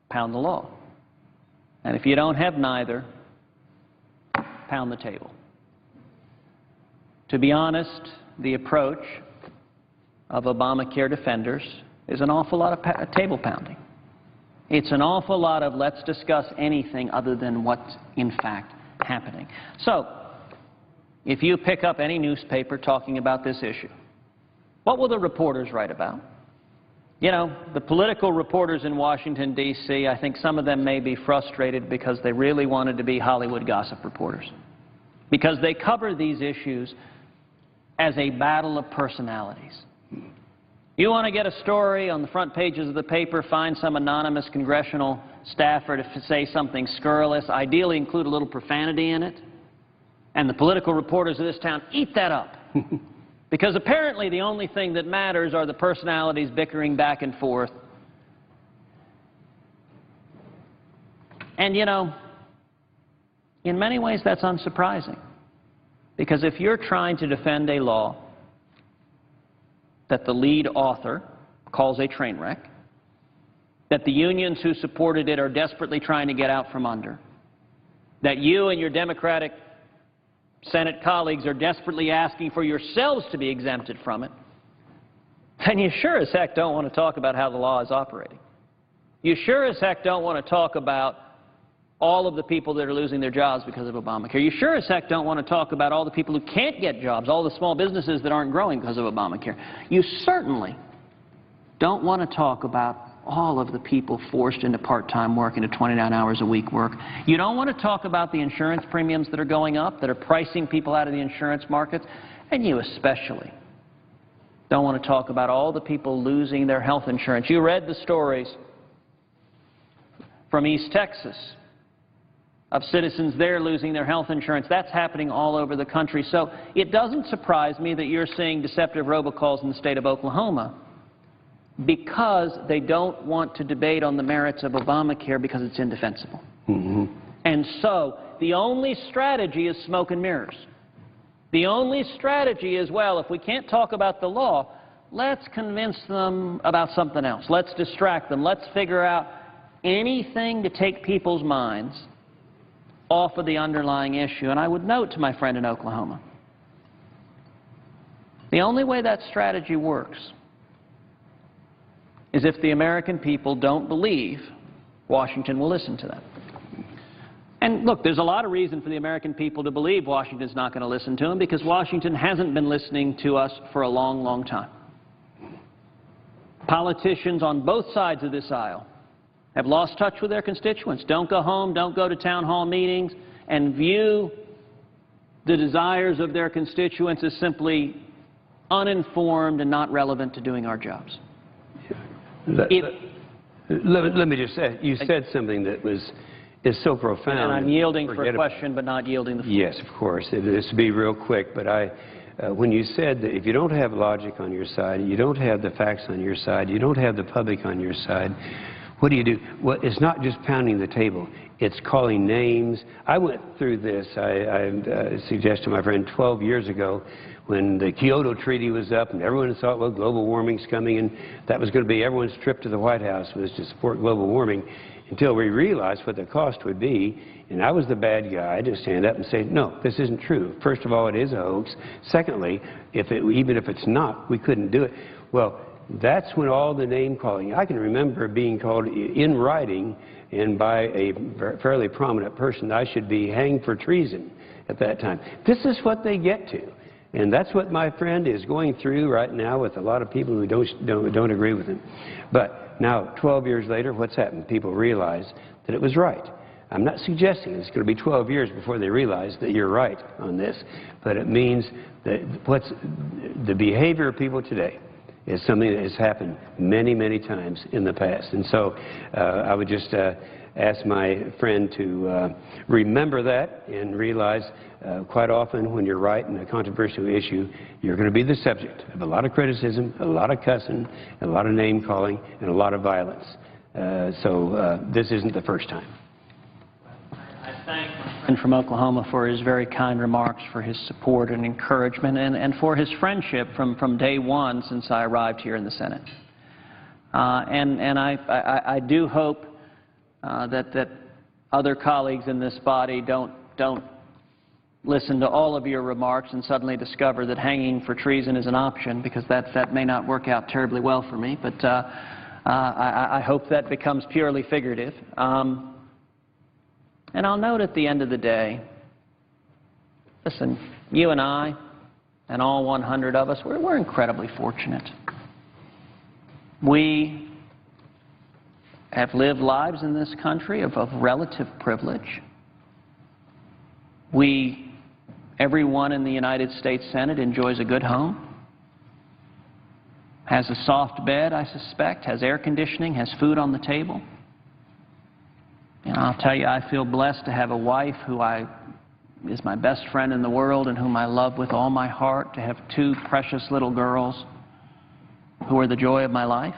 pound the law. And if you don't have neither, pound the table. To be honest, the approach of Obamacare defenders is an awful lot of table pounding. It's an awful lot of let's discuss anything other than what's in fact happening. So, if you pick up any newspaper talking about this issue, what will the reporters write about? You know, the political reporters in Washington, D.C., I think some of them may be frustrated because they really wanted to be Hollywood gossip reporters, because they cover these issues as a battle of personalities. You want to get a story on the front pages of the paper, find some anonymous congressional staffer to say something scurrilous, ideally include a little profanity in it, and the political reporters of this town eat that up. Because apparently the only thing that matters are the personalities bickering back and forth. And, you know, in many ways that's unsurprising. Because if you're trying to defend a law that the lead author calls a train wreck, that the unions who supported it are desperately trying to get out from under, that you and your Democratic Senate colleagues are desperately asking for yourselves to be exempted from it, then you sure as heck don't want to talk about how the law is operating. You sure as heck don't want to talk about all of the people that are losing their jobs because of Obamacare. You sure as heck don't want to talk about all the people who can't get jobs, all the small businesses that aren't growing because of Obamacare. You certainly don't want to talk about all of the people forced into part-time work, into 29 hours a week work. You don't want to talk about the insurance premiums that are going up, that are pricing people out of the insurance markets. And you especially don't want to talk about all the people losing their health insurance. You read the stories from East Texas of citizens there losing their health insurance. That's happening all over the country. So it doesn't surprise me that you're seeing deceptive robocalls in the state of Oklahoma, because they don't want to debate on the merits of Obamacare because it's indefensible. And so the only strategy is smoke and mirrors. The only strategy is, well, if we can't talk about the law, let's convince them about something else. Let's distract them. Let's figure out anything to take people's minds off of the underlying issue. And I would note to my friend in Oklahoma, the only way that strategy works is if the American people don't believe Washington will listen to them. And look, there's a lot of reason for the American people to believe Washington's not going to listen to them, because Washington hasn't been listening to us for a long, long time. Politicians on both sides of this aisle have lost touch with their constituents, don't go home, don't go to town hall meetings, and view the desires of their constituents as simply uninformed and not relevant to doing our jobs. Let me just say, you said something that is so profound. And I'm yielding for a question, but not yielding the floor. Yes, of course. It is to be real quick, but when you said that if you don't have logic on your side, you don't have the facts on your side, you don't have the public on your side, what do you do? Well, it's not just pounding the table. It's calling names. I went through this, I suggested to my friend 12 years ago, when the Kyoto Treaty was up and everyone thought, well, global warming's coming, and that was going to be everyone's trip to the White House was to support global warming, until we realized what the cost would be. And I was the bad guy to stand up and say, no, this isn't true. First of all, it is a hoax. Secondly, even if it's not, we couldn't do it. Well, that's when all the name calling. I can remember being called in writing and by a fairly prominent person I should be hanged for treason at that time. This is what they get to. And that's what my friend is going through right now with a lot of people who don't agree with him. But now, 12 years later, what's happened? People realize that it was right. I'm not suggesting it's going to be 12 years before they realize that you're right on this, but it means that the behavior of people today is something that has happened many, many times in the past. And so I would just ask my friend to remember that and realize quite often when you're right in a controversial issue, you're going to be the subject of a lot of criticism, a lot of cussing, a lot of name calling, and a lot of violence. So this isn't the first time. I thank my friend from Oklahoma for his very kind remarks, for his support and encouragement, and for his friendship from day one since I arrived here in the Senate. And I do hope that other colleagues in this body don't listen to all of your remarks and suddenly discover that hanging for treason is an option, because that may not work out terribly well for me, but I hope that becomes purely figurative. And I'll note at the end of the day, listen, you and I and all 100 of us, we're incredibly fortunate. We have lived lives in this country of relative privilege. Everyone in the United States Senate enjoys a good home, has a soft bed, I suspect, has air conditioning, has food on the table. And I'll tell you, I feel blessed to have a wife who is my best friend in the world and whom I love with all my heart, to have two precious little girls who are the joy of my life.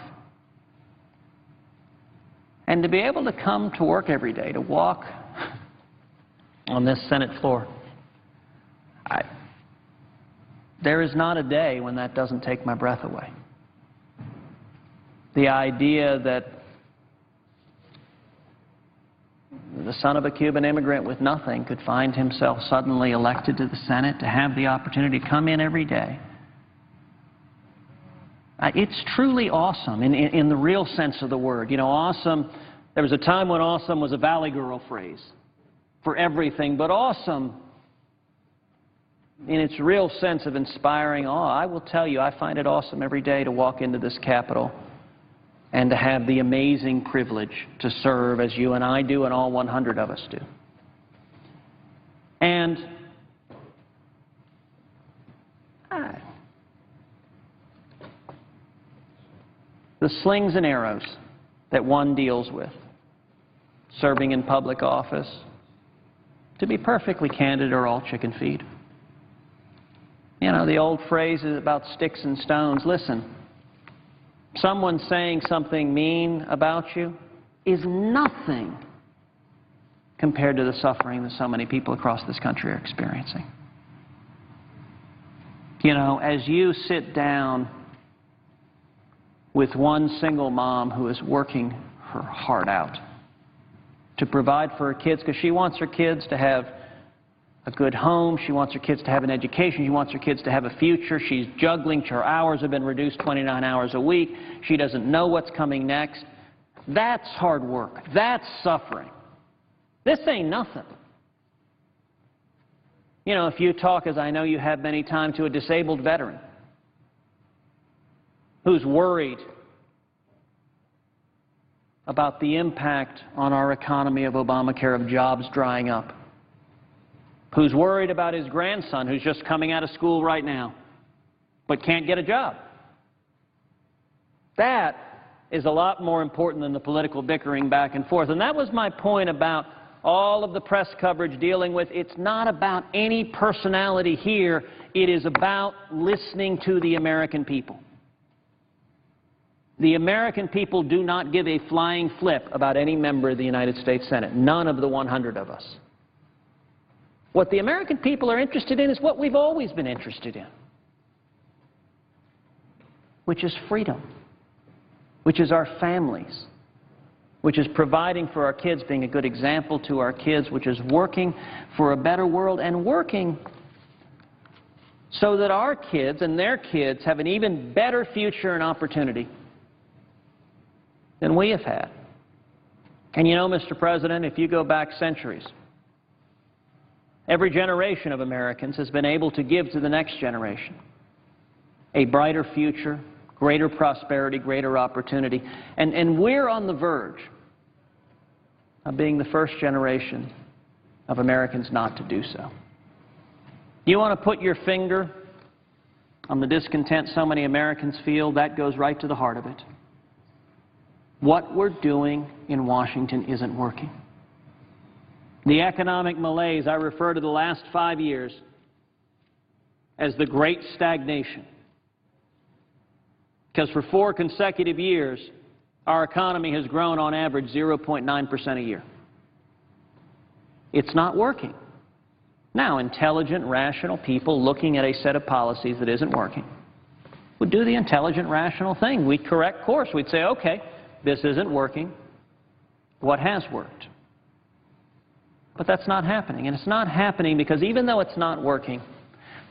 And to be able to come to work every day, to walk on this Senate floor. There is not a day when that doesn't take my breath away. The idea that the son of a Cuban immigrant with nothing could find himself suddenly elected to the Senate, to have the opportunity to come in every day. It's truly awesome in the real sense of the word. You know, awesome, there was a time when awesome was a Valley Girl phrase for everything, but awesome in its real sense of inspiring awe. I will tell you, I find it awesome every day to walk into this Capitol and to have the amazing privilege to serve as you and I do and all 100 of us do. And the slings and arrows that one deals with, serving in public office, to be perfectly candid, are all chicken feed. You know, the old phrase is about sticks and stones. Listen, someone saying something mean about you is nothing compared to the suffering that so many people across this country are experiencing. You know, as you sit down with one single mom who is working her heart out to provide for her kids, because she wants her kids to have a good home, she wants her kids to have an education, she wants her kids to have a future. She's juggling. Her hours have been reduced 29 hours a week. She doesn't know what's coming next. That's hard work. That's suffering. This ain't nothing. You know, if you talk, as I know you have many times, to a disabled veteran who's worried about the impact on our economy of Obamacare, of jobs drying up, who's worried about his grandson who's just coming out of school right now but can't get a job. That is a lot more important than the political bickering back and forth. And that was my point about all of the press coverage dealing with, it's not about any personality here. It is about listening to the American people. The American people do not give a flying flip about any member of the United States Senate, none of the 100 of us. What the American people are interested in is what we've always been interested in, which is freedom, which is our families, which is providing for our kids, being a good example to our kids, which is working for a better world and working so that our kids and their kids have an even better future and opportunity than we have had. And you know, Mr. President, if you go back centuries, every generation of Americans has been able to give to the next generation a brighter future, greater prosperity, greater opportunity. And we're on the verge of being the first generation of Americans not to do so. You want to put your finger on the discontent so many Americans feel? That goes right to the heart of it. What we're doing in Washington isn't working. The economic malaise, I refer to the last 5 years as the Great Stagnation. Because for 4 consecutive years, our economy has grown on average 0.9% a year. It's not working. Now, intelligent, rational people looking at a set of policies that isn't working would do the intelligent, rational thing. We'd correct course. We'd say, okay, this isn't working. What has worked? But that's not happening. And it's not happening because even though it's not working,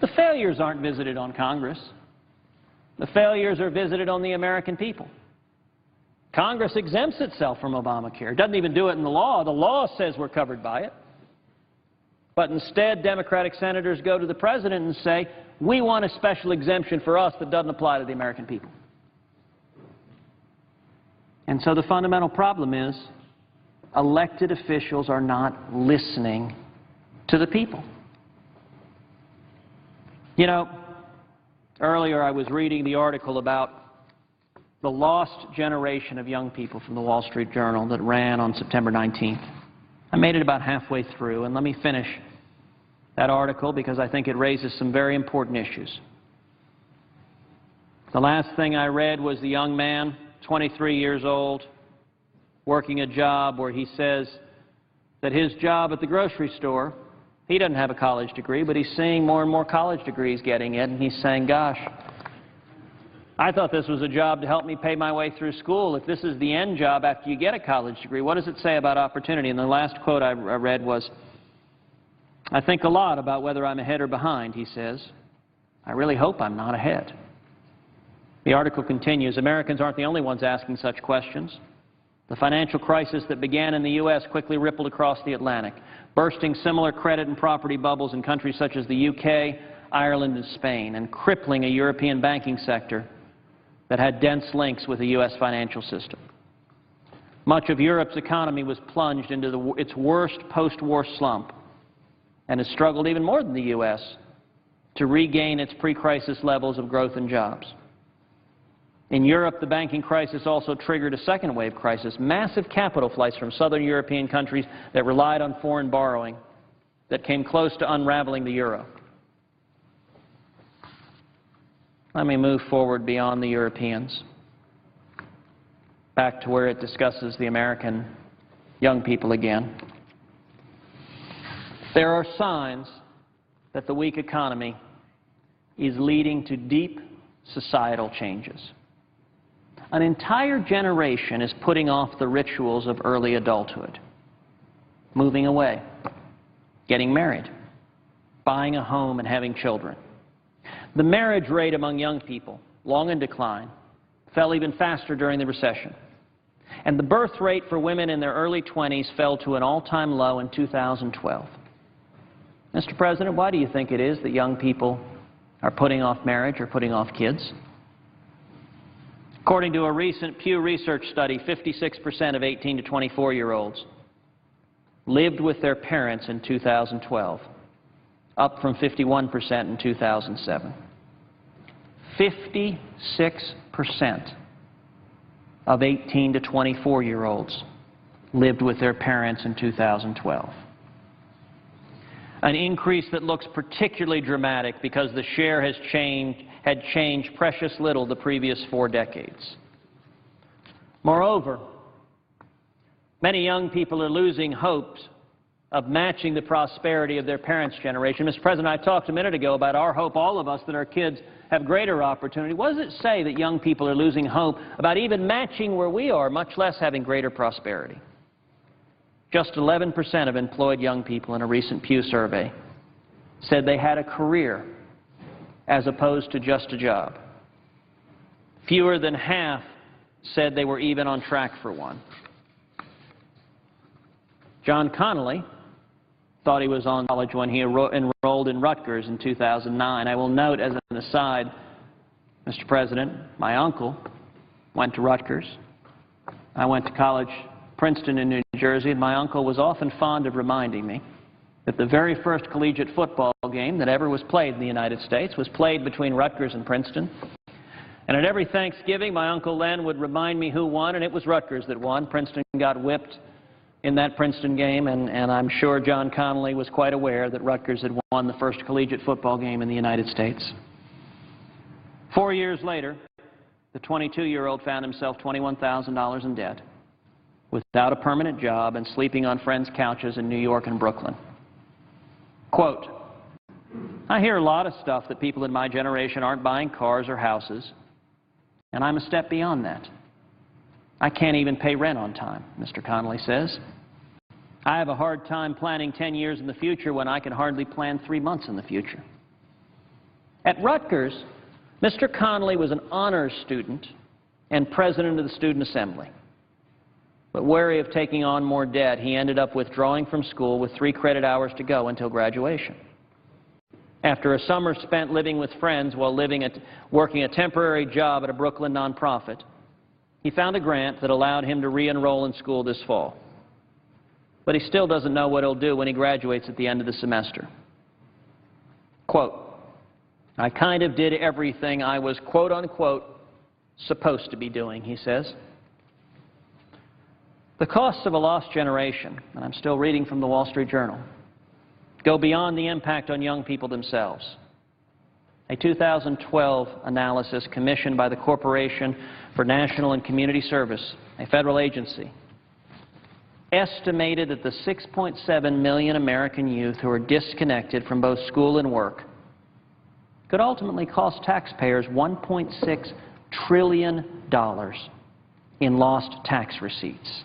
the failures aren't visited on Congress. The failures are visited on the American people. Congress exempts itself from Obamacare. It doesn't even do it in the law. The law says we're covered by it. But instead, Democratic senators go to the president and say, we want a special exemption for us that doesn't apply to the American people. And so the fundamental problem is elected officials are not listening to the people. You know, earlier I was reading the article about the lost generation of young people from the Wall Street Journal that ran on September 19th. I made it about halfway through, and let me finish that article because I think it raises some very important issues. The last thing I read was the young man, 23 years old, working a job where he says that his job at the grocery store, he doesn't have a college degree, but he's seeing more and more college degrees getting it, and he's saying, gosh, I thought this was a job to help me pay my way through school. If this is the end job after you get a college degree, what does it say about opportunity? And the last quote I read was, I think a lot about whether I'm ahead or behind, he says. I really hope I'm not ahead. The article continues, Americans aren't the only ones asking such questions. The financial crisis that began in the U.S. quickly rippled across the Atlantic, bursting similar credit and property bubbles in countries such as the U.K., Ireland, and Spain, and crippling a European banking sector that had dense links with the U.S. financial system. Much of Europe's economy was plunged into its worst post-war slump and has struggled even more than the U.S. to regain its pre-crisis levels of growth and jobs. In Europe, the banking crisis also triggered a second wave crisis, massive capital flights from southern European countries that relied on foreign borrowing that came close to unraveling the euro. Let me move forward beyond the Europeans, back to where it discusses the American young people again. There are signs that the weak economy is leading to deep societal changes. An entire generation is putting off the rituals of early adulthood, moving away, getting married, buying a home and having children. The marriage rate among young people, long in decline, fell even faster during the recession. And the birth rate for women in their early 20s fell to an all-time low in 2012. Mr. President, why do you think it is that young people are putting off marriage or putting off kids? According to a recent Pew Research study, 56% of 18 to 24-year-olds lived with their parents in 2012, up from 51% in 2007. 56% of 18 to 24-year-olds lived with their parents in 2012. An increase that looks particularly dramatic because the share had changed precious little the previous 4 decades. Moreover, many young people are losing hopes of matching the prosperity of their parents' generation. Mr. President, I talked a minute ago about our hope, all of us, that our kids have greater opportunity. What does it say that young people are losing hope about even matching where we are, much less having greater prosperity? Just 11% of employed young people in a recent Pew survey said they had a career as opposed to just a job. Fewer than half said they were even on track for one. John Connolly thought he was on college when he enrolled in Rutgers in 2009. I will note as an aside, Mr. President, my uncle went to Rutgers. I went to college, Princeton in New Jersey, and my uncle was often fond of reminding me that the very first collegiate football game that ever was played in the United States was played between Rutgers and Princeton. And at every Thanksgiving, my Uncle Len would remind me who won, and it was Rutgers that won. Princeton got whipped in that Princeton game, and I'm sure John Connolly was quite aware that Rutgers had won the first collegiate football game in the United States. 4 years later, the 22-year-old found himself $21,000 in debt, without a permanent job and sleeping on friends' couches in New York and Brooklyn. Quote, I hear a lot of stuff that people in my generation aren't buying cars or houses, and I'm a step beyond that. I can't even pay rent on time, Mr. Connolly says. I have a hard time planning 10 years in the future when I can hardly plan 3 months in the future. At Rutgers, Mr. Connolly was an honors student and president of the Student Assembly. But wary of taking on more debt, he ended up withdrawing from school with 3 credit hours to go until graduation. After a summer spent living with friends while working a temporary job at a Brooklyn nonprofit, he found a grant that allowed him to re-enroll in school this fall. But he still doesn't know what he'll do when he graduates at the end of the semester. Quote, "I kind of did everything I was, quote unquote, supposed to be doing," he says. The costs of a lost generation, and I'm still reading from the Wall Street Journal, go beyond the impact on young people themselves. A 2012 analysis commissioned by the Corporation for National and Community Service, a federal agency, estimated that the 6.7 million American youth who are disconnected from both school and work could ultimately cost taxpayers $1.6 trillion in lost tax receipts,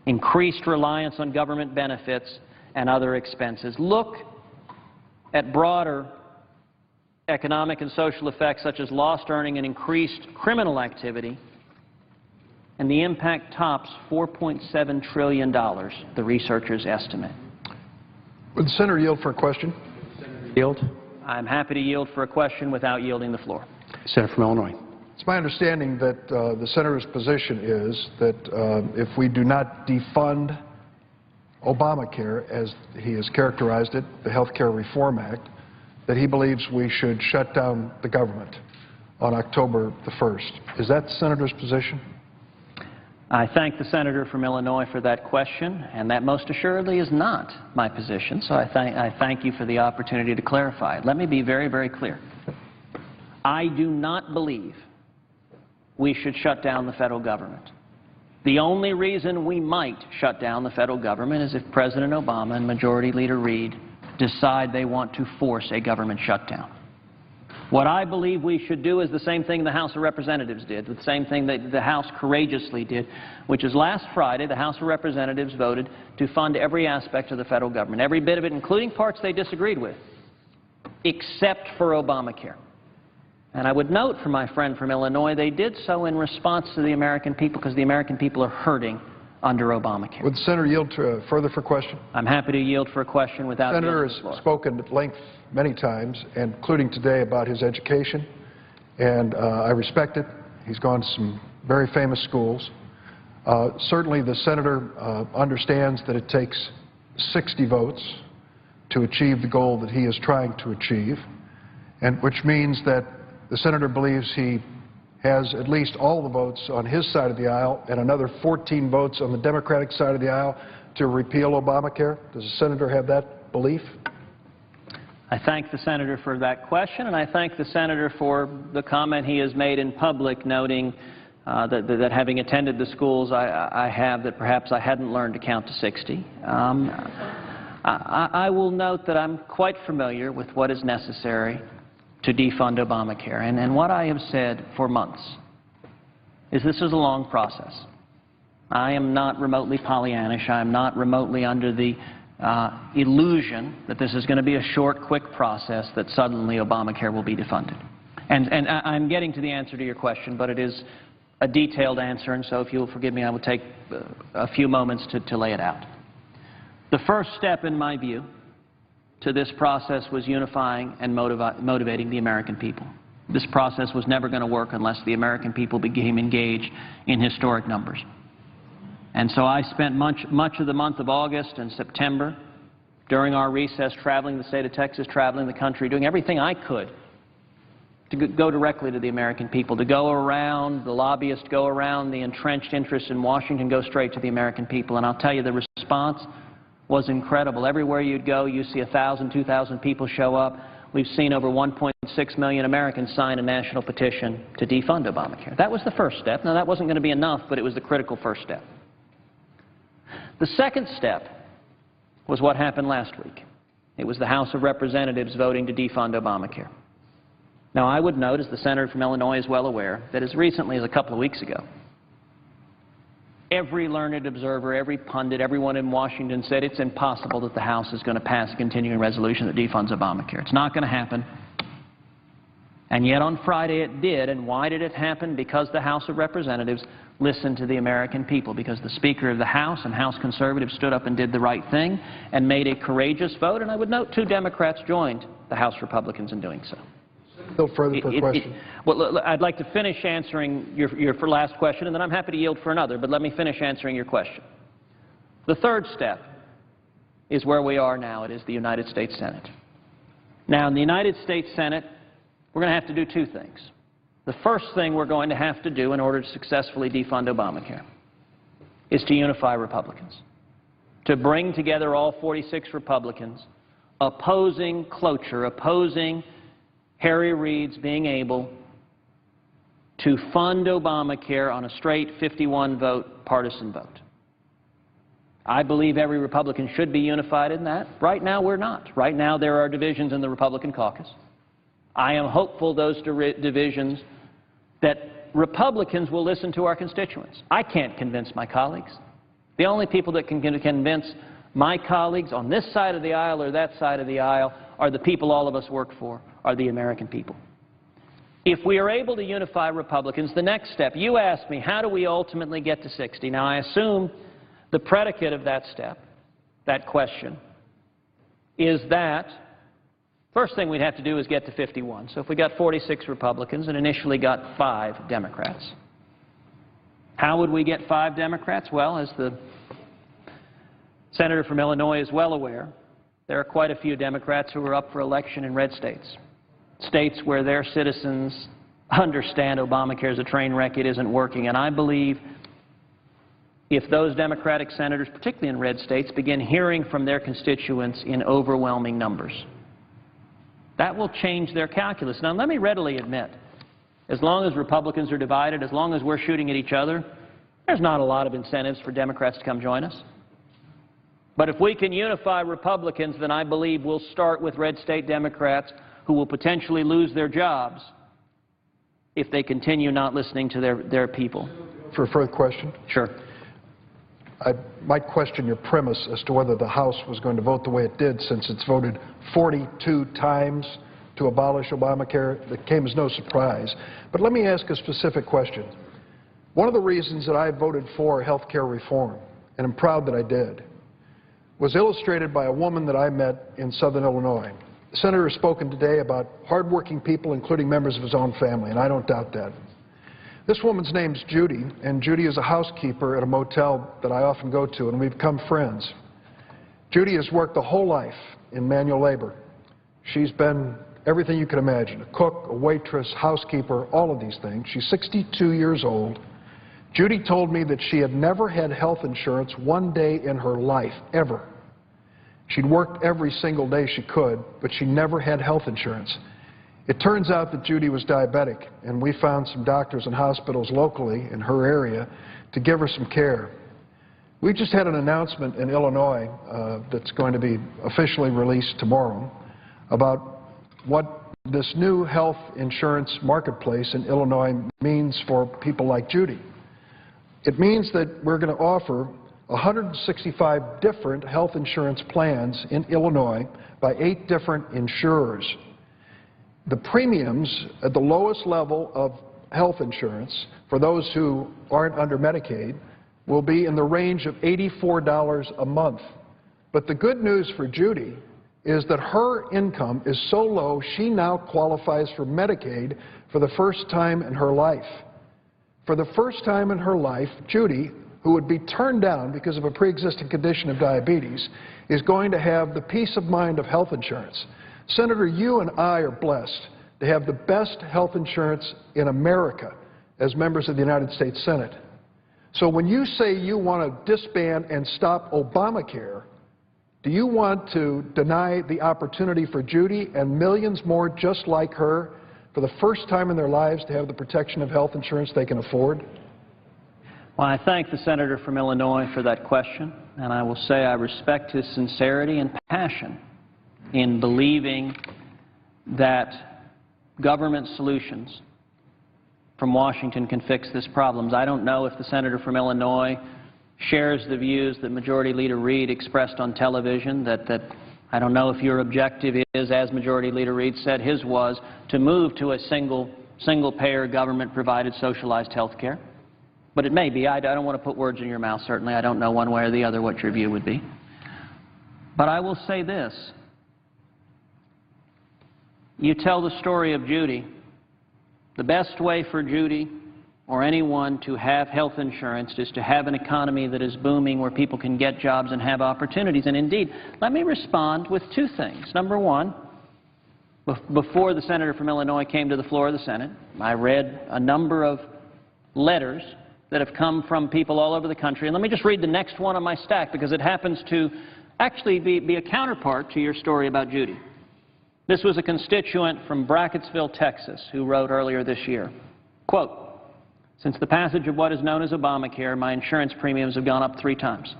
increased reliance on government benefits, and other expenses. Look at broader economic and social effects such as lost earning and increased criminal activity, and the impact tops $4.7 trillion, the researchers estimate. Would the senator yield for a question? Yield. I'm happy to yield for a question without yielding the floor. Senator from Illinois. It's my understanding that the senator's position is that if we do not defund Obamacare, as he has characterized it, the Health Care Reform Act, that he believes we should shut down the government on October the 1st. Is that the senator's position? I thank the senator from Illinois for that question, and that most assuredly is not my position, so I thank you for the opportunity to clarify it. Let me be very, very clear. I do not believe we should shut down the federal government. The only reason we might shut down the federal government is if President Obama and Majority Leader Reid decide they want to force a government shutdown. What I believe we should do is the same thing the House of Representatives did, the same thing that the House courageously did, which is last Friday the House of Representatives voted to fund every aspect of the federal government, every bit of it, including parts they disagreed with, except for Obamacare. And I would note for my friend from Illinois, they did so in response to the American people, because the American people are hurting under Obamacare. Would the senator yield further for question? I'm happy to yield for a question without yielding the floor. The senator has spoken at length many times, including today, about his education, and I respect it. He's gone to some very famous schools. Certainly the senator understands that it takes 60 votes to achieve the goal that he is trying to achieve, and which means that the senator believes he has at least all the votes on his side of the aisle and another 14 votes on the Democratic side of the aisle to repeal Obamacare. Does the senator have that belief? I thank the senator for that question, and I thank the senator for the comment he has made in public, noting that having attended the schools I have, that perhaps I hadn't learned to count to 60. I will note that I'm quite familiar with what is necessary to defund Obamacare. And what I have said for months is this is a long process. I am not remotely Pollyannish. I am not remotely under the illusion that this is going to be a short, quick process that suddenly Obamacare will be defunded. And I'm getting to the answer to your question, but it is a detailed answer, and so if you'll forgive me, I will take a few moments to lay it out. The first step, in my view, to this process was unifying and motivating the American people. This process was never going to work unless the American people became engaged in historic numbers. And so I spent much of the month of August and September during our recess traveling the state of Texas, traveling the country, doing everything I could to go directly to the American people, to go around the lobbyists, go around the entrenched interests in Washington, go straight to the American people. And I'll tell you, the response was incredible. Everywhere you'd go, you see 1,000, 2,000 people show up. We've seen over 1.6 million Americans sign a national petition to defund Obamacare. That was the first step. Now, that wasn't going to be enough, but it was the critical first step. The second step was what happened last week. It was the House of Representatives voting to defund Obamacare. Now, I would note, as the senator from Illinois is well aware, that as recently as a couple of weeks ago, Every learned observer, every pundit, everyone in Washington said it's impossible that the House is going to pass a continuing resolution that defunds Obamacare. It's not going to happen. And yet on Friday it did. And why did it happen? Because the House of Representatives listened to the American people, because the Speaker of the House and House conservatives stood up and did the right thing and made a courageous vote. And I would note 2 Democrats joined the House Republicans in doing so. No further per question. Well, I'd like to finish answering your last question, and then I'm happy to yield for another, but let me finish answering your question. The third step is where we are now. It is the United States Senate. Now, in the United States Senate, we're going to have to do 2 things. The first thing we're going to have to do in order to successfully defund Obamacare is to unify Republicans, to bring together all 46 Republicans opposing cloture, opposing Harry Reid's being able to fund Obamacare on a straight 51-vote partisan vote. I believe every Republican should be unified in that. Right now, we're not. Right now, there are divisions in the Republican caucus. I am hopeful those divisions that Republicans will listen to our constituents. I can't convince my colleagues. The only people that can convince my colleagues on this side of the aisle or that side of the aisle are the people all of us work for, are the American people. If we are able to unify Republicans, the next step, you asked me, how do we ultimately get to 60? Now, I assume the predicate of that step, that question, is that first thing we'd have to do is get to 51. So if we got 46 Republicans and initially got 5 Democrats, how would we get 5 Democrats? Well, as the senator from Illinois is well aware, there are quite a few Democrats who are up for election in red states, states where their citizens understand Obamacare is a train wreck, it isn't working. And I believe if those Democratic senators, particularly in red states, begin hearing from their constituents in overwhelming numbers, that will change their calculus. Now, let me readily admit, as long as Republicans are divided, as long as we're shooting at each other, there's not a lot of incentives for Democrats to come join us. But if we can unify Republicans, then I believe we'll start with red state Democrats who will potentially lose their jobs if they continue not listening to their people. For a further question? Sure. I might question your premise as to whether the House was going to vote the way it did, since it's voted 42 times to abolish Obamacare. That came as no surprise. But let me ask a specific question. One of the reasons that I voted for health care reform, and I'm proud that I did, was illustrated by a woman that I met in southern Illinois. The senator has spoken today about hardworking people, including members of his own family, and I don't doubt that. This woman's name's Judy, and Judy is a housekeeper at a motel that I often go to, and we've become friends. Judy has worked a whole life in manual labor. She's been everything you can imagine, a cook, a waitress, housekeeper, all of these things. She's 62 years old. Judy told me that she had never had health insurance one day in her life, ever. She'd worked every single day she could, but she never had health insurance. It turns out that Judy was diabetic, and we found some doctors and hospitals locally in her area to give her some care. We just had an announcement in Illinois that's going to be officially released tomorrow about what this new health insurance marketplace in Illinois means for people like Judy. It means that we're going to offer 165 different health insurance plans in Illinois by 8 different insurers. The premiums at the lowest level of health insurance for those who aren't under Medicaid will be in the range of $84 a month. But the good news for Judy is that her income is so low she now qualifies for Medicaid for the first time in her life. For the first time in her life, Judy, who would be turned down because of a pre-existing condition of diabetes, is going to have the peace of mind of health insurance. Senator, you and I are blessed to have the best health insurance in America as members of the United States Senate. So when you say you want to disband and stop Obamacare, do you want to deny the opportunity for Judy and millions more just like her for the first time in their lives to have the protection of health insurance they can afford? Well, I thank the senator from Illinois for that question, and I will say I respect his sincerity and passion in believing that government solutions from Washington can fix this problem. I don't know if the senator from Illinois shares the views that Majority Leader Reid expressed on television, that I don't know if your objective is, as Majority Leader Reid said his was, to move to a single-payer, government-provided, socialized health care. But it may be. I don't want to put words in your mouth, certainly. I don't know one way or the other what your view would be. But I will say this. You tell the story of Judy. The best way for Judy or anyone to have health insurance is to have an economy that is booming, where people can get jobs and have opportunities. And indeed, let me respond with two things. Number one, before the senator from Illinois came to the floor of the Senate, I read a number of letters that have come from people all over the country. And let me just read the next one on my stack, because it happens to actually be a counterpart to your story about Judy. This was a constituent from Brackettsville, Texas, who wrote earlier this year, quote, "Since the passage of what is known as Obamacare, my insurance premiums have gone up 3 times.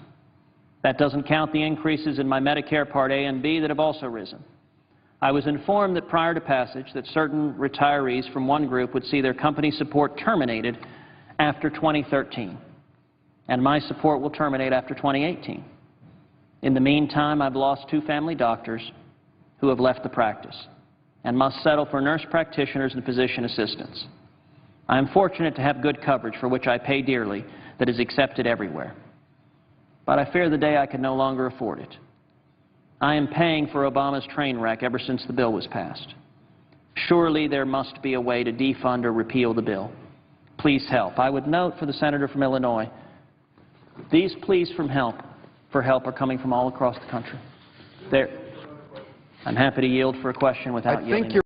That doesn't count the increases in my Medicare Part A and B that have also risen. I was informed that prior to passage that certain retirees from one group would see their company support terminated after 2013, and my support will terminate after 2018. In the meantime, I've lost 2 family doctors who have left the practice and must settle for nurse practitioners and physician assistants. I am fortunate to have good coverage for which I pay dearly that is accepted everywhere. But I fear the day I can no longer afford it. I am paying for Obama's train wreck ever since the bill was passed. Surely there must be a way to defund or repeal the bill. Please help." I would note for the senator from Illinois, these pleas for help are coming from all across the country. I'm happy to yield for a question without yielding.